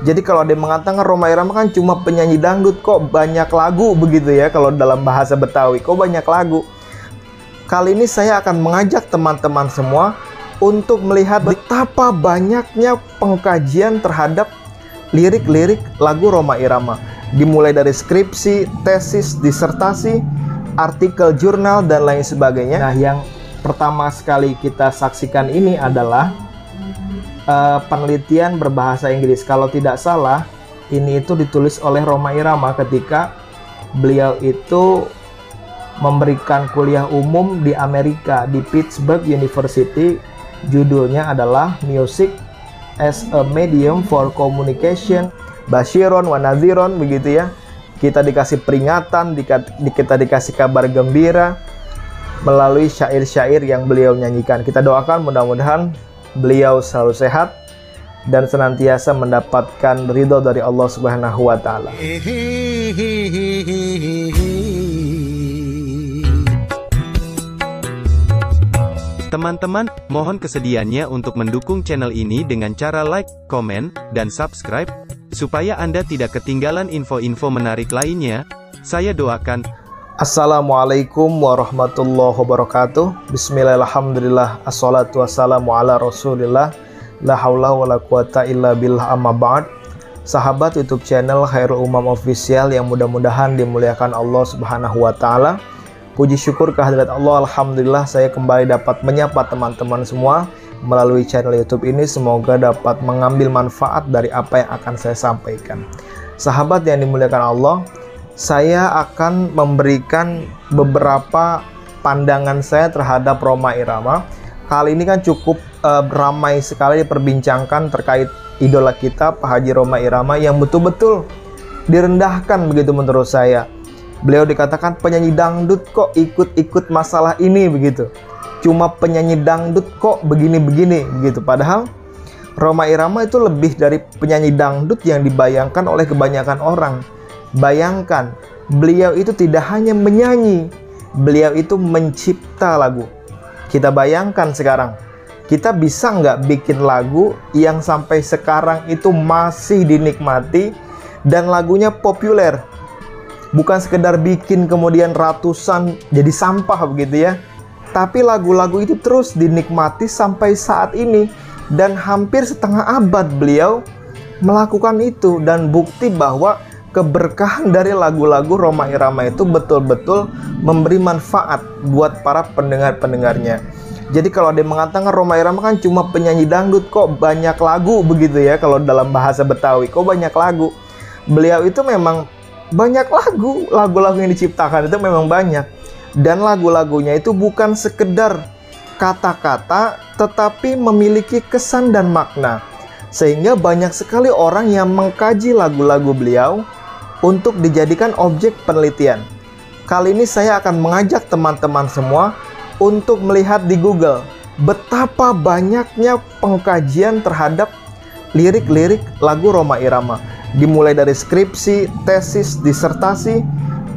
Jadi kalau ada yang mengatakan Rhoma Irama kan cuma penyanyi dangdut, kok banyak lagu begitu ya, kalau dalam bahasa Betawi, kok banyak lagu. Kali ini saya akan mengajak teman-teman semua untuk melihat betapa banyaknya pengkajian terhadap lirik-lirik lagu Rhoma Irama. Dimulai dari skripsi, tesis, disertasi, artikel jurnal, dan lain sebagainya. Nah, yang pertama sekali kita saksikan ini adalah penelitian berbahasa Inggris. Kalau tidak salah, ini itu ditulis oleh Rhoma Irama ketika beliau itu memberikan kuliah umum di Amerika, di Pittsburgh University. Judulnya adalah Music as a Medium for Communication, Basyiron wa Nadhiron, begitu ya. Kita dikasih peringatan, kita dikasih kabar gembira melalui syair-syair yang beliau nyanyikan. Kita doakan mudah-mudahan beliau selalu sehat dan senantiasa mendapatkan ridho dari Allah Subhanahu wa Ta'ala. Teman-teman, mohon kesediaannya untuk mendukung channel ini dengan cara like, komen, dan subscribe, supaya Anda tidak ketinggalan info-info menarik lainnya. Saya doakan. Assalamualaikum warahmatullahi wabarakatuh. Bismillahirrahmanirrahim. Assalatu wassalamu ala rasulillah. La haula wa la quwata illa billah, amma ba'd. Sahabat YouTube channel Khairul Umam Official yang mudah-mudahan dimuliakan Allah Subhanahu wa Ta'ala. Puji syukur kehadirat Allah, alhamdulillah saya kembali dapat menyapa teman-teman semua melalui channel YouTube ini. Semoga dapat mengambil manfaat dari apa yang akan saya sampaikan. Sahabat yang dimuliakan Allah, saya akan memberikan beberapa pandangan saya terhadap Rhoma Irama. Kali ini kan cukup ramai sekali diperbincangkan terkait idola kita, Pak Haji Rhoma Irama, yang betul-betul direndahkan begitu menurut saya. Beliau dikatakan penyanyi dangdut kok ikut-ikut masalah ini begitu. Cuma penyanyi dangdut kok begini-begini begitu. Padahal Rhoma Irama itu lebih dari penyanyi dangdut yang dibayangkan oleh kebanyakan orang. Bayangkan, beliau itu tidak hanya menyanyi, beliau itu mencipta lagu. Kita bayangkan sekarang, kita bisa nggak bikin lagu yang sampai sekarang itu masih dinikmati dan lagunya populer? Bukan sekedar bikin kemudian ratusan jadi sampah begitu ya, tapi lagu-lagu itu terus dinikmati sampai saat ini. Dan hampir setengah abad beliau melakukan itu, dan bukti bahwa keberkahan dari lagu-lagu Rhoma Irama itu betul-betul memberi manfaat buat para pendengar-pendengarnya. Jadi kalau ada yang mengatakan Rhoma Irama kan cuma penyanyi dangdut, kok banyak lagu begitu ya, kalau dalam bahasa Betawi, kok banyak lagu. Beliau itu memang banyak lagu-lagu yang diciptakan itu memang banyak. Dan lagu-lagunya itu bukan sekedar kata-kata, tetapi memiliki kesan dan makna. Sehingga banyak sekali orang yang mengkaji lagu-lagu beliau untuk dijadikan objek penelitian. Kali ini saya akan mengajak teman-teman semua untuk melihat di Google betapa banyaknya pengkajian terhadap lirik-lirik lagu Rhoma Irama. Dimulai dari skripsi, tesis, disertasi,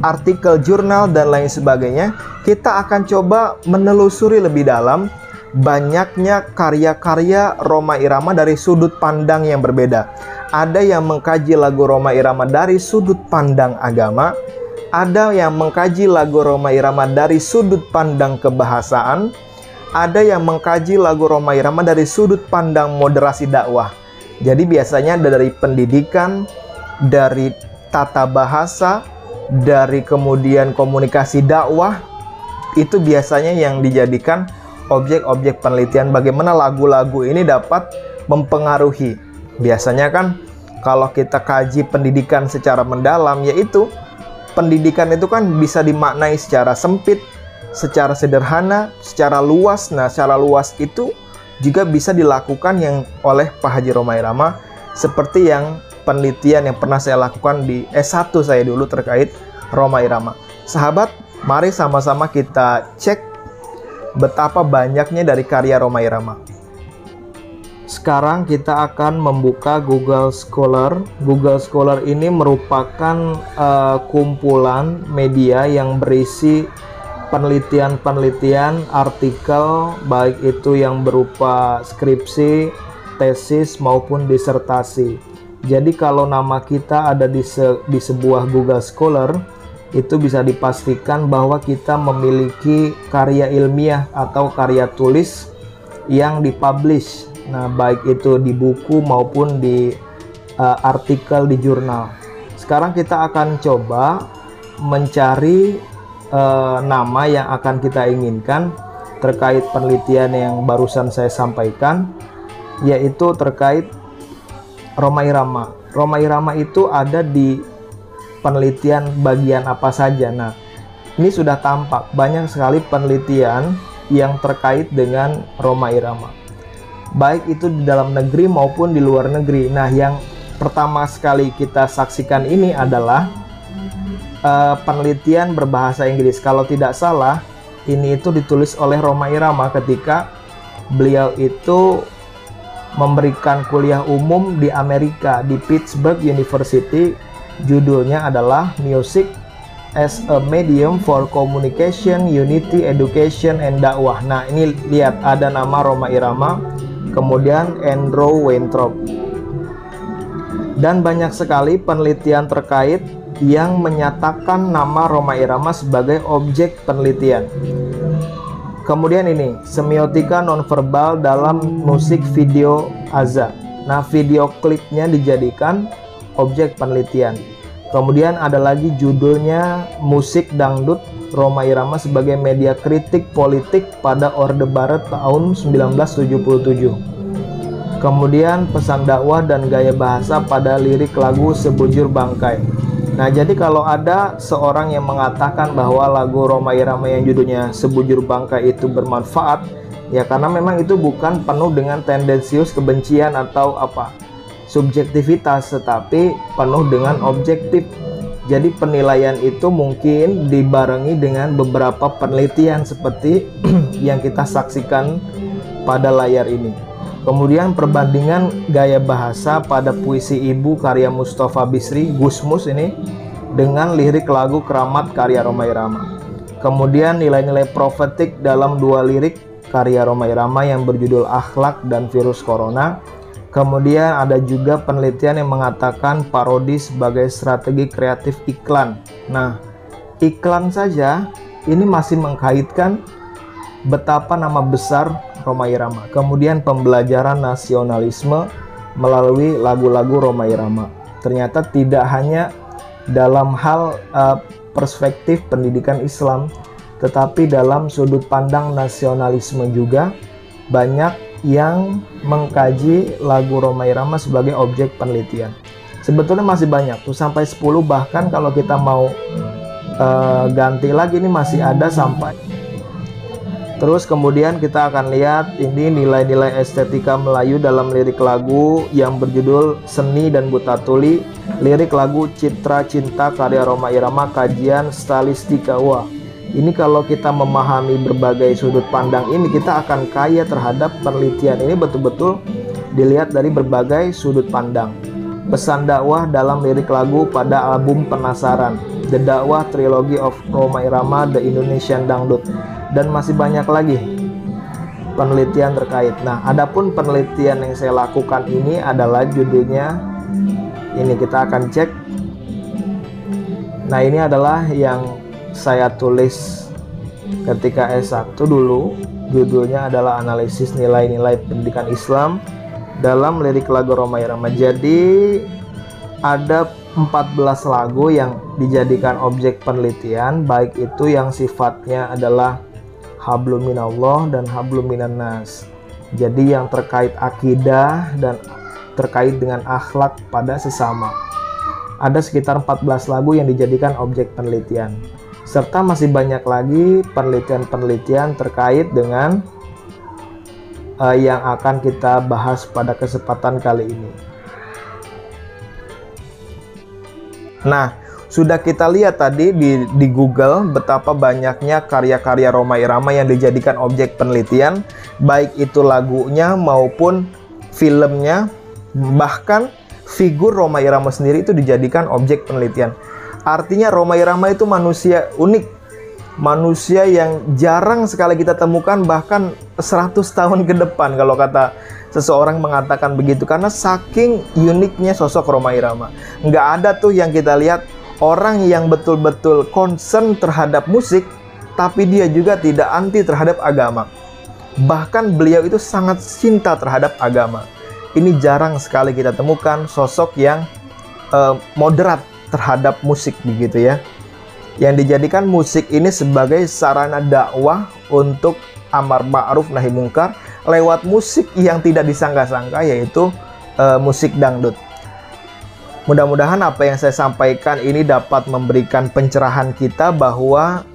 artikel jurnal, dan lain sebagainya. Kita akan coba menelusuri lebih dalam banyaknya karya-karya Rhoma Irama dari sudut pandang yang berbeda. Ada yang mengkaji lagu Rhoma Irama dari sudut pandang agama, ada yang mengkaji lagu Rhoma Irama dari sudut pandang kebahasaan, ada yang mengkaji lagu Rhoma Irama dari sudut pandang moderasi dakwah. Jadi biasanya dari pendidikan, dari tata bahasa, dari kemudian komunikasi dakwah, itu biasanya yang dijadikan objek-objek penelitian bagaimana lagu-lagu ini dapat mempengaruhi. Biasanya kan kalau kita kaji pendidikan secara mendalam, yaitu pendidikan itu kan bisa dimaknai secara sempit, secara sederhana, secara luas. Nah, secara luas itu juga bisa dilakukan yang oleh Pak Haji Rhoma Irama, seperti yang penelitian yang pernah saya lakukan di S1 saya dulu terkait Rhoma Irama. Sahabat, mari sama-sama kita cek betapa banyaknya dari karya Rhoma Irama. Sekarang kita akan membuka Google Scholar. Google Scholar ini merupakan kumpulan media yang berisi penelitian-penelitian, artikel, baik itu yang berupa skripsi, tesis, maupun disertasi. Jadi kalau nama kita ada di sebuah Google Scholar, itu bisa dipastikan bahwa kita memiliki karya ilmiah atau karya tulis yang dipublish. Nah, baik itu di buku maupun di artikel di jurnal. Sekarang kita akan coba mencari nama yang akan kita inginkan terkait penelitian yang barusan saya sampaikan, yaitu terkait Rhoma Irama. Rhoma Irama itu ada di penelitian bagian apa saja. Nah, ini sudah tampak banyak sekali penelitian yang terkait dengan Rhoma Irama, baik itu di dalam negeri maupun di luar negeri. Nah, yang pertama sekali kita saksikan ini adalah penelitian berbahasa Inggris. Kalau tidak salah, ini itu ditulis oleh Rhoma Irama ketika beliau itu memberikan kuliah umum di Amerika, di Pittsburgh University. Judulnya adalah Music as a Medium for Communication, Unity, Education, and Dakwah. Nah, ini lihat ada nama Rhoma Irama, kemudian Andrew Weintraub. Dan banyak sekali penelitian terkait yang menyatakan nama Rhoma Irama sebagai objek penelitian. Kemudian ini, semiotika nonverbal dalam musik video azan. Nah, video klipnya dijadikan objek penelitian. Kemudian ada lagi judulnya Musik Dangdut Rhoma Irama sebagai media kritik politik pada Orde Baru tahun 1977. Kemudian pesan dakwah dan gaya bahasa pada lirik lagu Sebujur Bangkai. Nah, jadi kalau ada seorang yang mengatakan bahwa lagu Rhoma Irama yang judulnya Sebujur Bangkai itu bermanfaat, ya karena memang itu bukan penuh dengan tendensius kebencian atau subjektivitas, tetapi penuh dengan objektif. Jadi penilaian itu mungkin dibarengi dengan beberapa penelitian seperti yang kita saksikan pada layar ini. Kemudian perbandingan gaya bahasa pada puisi Ibu karya Mustafa Bisri, Gusmus ini, dengan lirik lagu Keramat karya Rhoma Irama. Kemudian nilai-nilai profetik dalam dua lirik karya Rhoma Irama yang berjudul Akhlak dan Virus Corona. Kemudian ada juga penelitian yang mengatakan parodi sebagai strategi kreatif iklan. Nah, iklan saja ini masih mengkaitkan betapa nama besar Rhoma Irama. Kemudian pembelajaran nasionalisme melalui lagu-lagu Rhoma Irama. Ternyata tidak hanya dalam hal perspektif pendidikan Islam, tetapi dalam sudut pandang nasionalisme juga banyak yang mengkaji lagu Rhoma Irama sebagai objek penelitian. Sebetulnya masih banyak tuh, sampai 10, bahkan kalau kita mau ganti lagi ini masih ada sampai. Terus kemudian kita akan lihat ini nilai-nilai estetika Melayu dalam lirik lagu yang berjudul Seni dan Buta Tuli, lirik lagu Citra Cinta karya Rhoma Irama, kajian stylistika. Wah, ini kalau kita memahami berbagai sudut pandang ini, kita akan kaya terhadap penelitian ini, betul-betul dilihat dari berbagai sudut pandang. Pesan dakwah dalam lirik lagu pada album Penasaran, The Dakwah Trilogy of Rhoma Irama, The Indonesian Dangdut, dan masih banyak lagi penelitian terkait. Nah, adapun penelitian yang saya lakukan ini adalah judulnya, ini kita akan cek. Nah, ini adalah yang saya tulis ketika S1 dulu, judulnya adalah Analisis Nilai-Nilai Pendidikan Islam dalam lirik lagu Rhoma Irama. Jadi ada 14 lagu yang dijadikan objek penelitian, baik itu yang sifatnya adalah hablum minallah dan hablum minan nas. Jadi yang terkait akidah dan terkait dengan akhlak pada sesama. Ada sekitar 14 lagu yang dijadikan objek penelitian. Serta masih banyak lagi penelitian-penelitian terkait dengan yang akan kita bahas pada kesempatan kali ini. Nah, sudah kita lihat tadi di Google betapa banyaknya karya-karya Rhoma Irama yang dijadikan objek penelitian, baik itu lagunya maupun filmnya, bahkan figur Rhoma Irama sendiri itu dijadikan objek penelitian. Artinya Rhoma Irama itu manusia unik, manusia yang jarang sekali kita temukan, bahkan 100 tahun ke depan kalau kata seseorang mengatakan begitu, karena saking uniknya sosok Rhoma Irama. Nggak ada tuh yang kita lihat orang yang betul-betul concern terhadap musik, tapi dia juga tidak anti terhadap agama. Bahkan beliau itu sangat cinta terhadap agama. Ini jarang sekali kita temukan sosok yang moderat terhadap musik begitu ya, yang dijadikan musik ini sebagai sarana dakwah untuk amar ma'ruf nahi mungkar lewat musik yang tidak disangka-sangka, yaitu musik dangdut. Mudah-mudahan apa yang saya sampaikan ini dapat memberikan pencerahan kita bahwa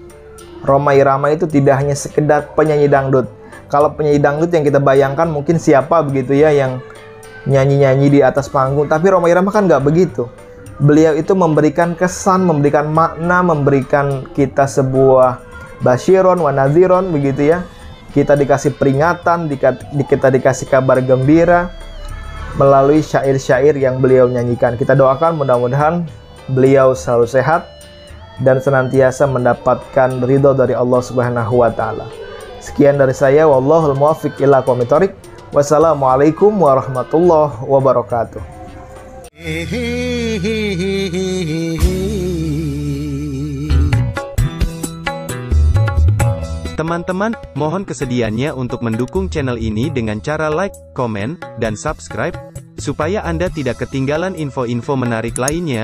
Rhoma Irama itu tidak hanya sekedar penyanyi dangdut. Kalau penyanyi dangdut yang kita bayangkan mungkin siapa begitu ya, yang nyanyi-nyanyi di atas panggung. Tapi Rhoma Irama kan nggak begitu. Beliau itu memberikan kesan, memberikan makna, memberikan kita sebuah basyiron wa nadhiron begitu ya. Kita dikasih peringatan, kita dikasih kabar gembira melalui syair-syair yang beliau nyanyikan. Kita doakan mudah-mudahan beliau selalu sehat dan senantiasa mendapatkan ridho dari Allah Subhanahu wa taala. Sekian dari saya, wallahul muwaffiq ila aqwamit thoriq. Wassalamualaikum warahmatullahi wabarakatuh. Teman-teman, mohon kesediaannya untuk mendukung channel ini dengan cara like, komen, dan subscribe, supaya Anda tidak ketinggalan info-info menarik lainnya.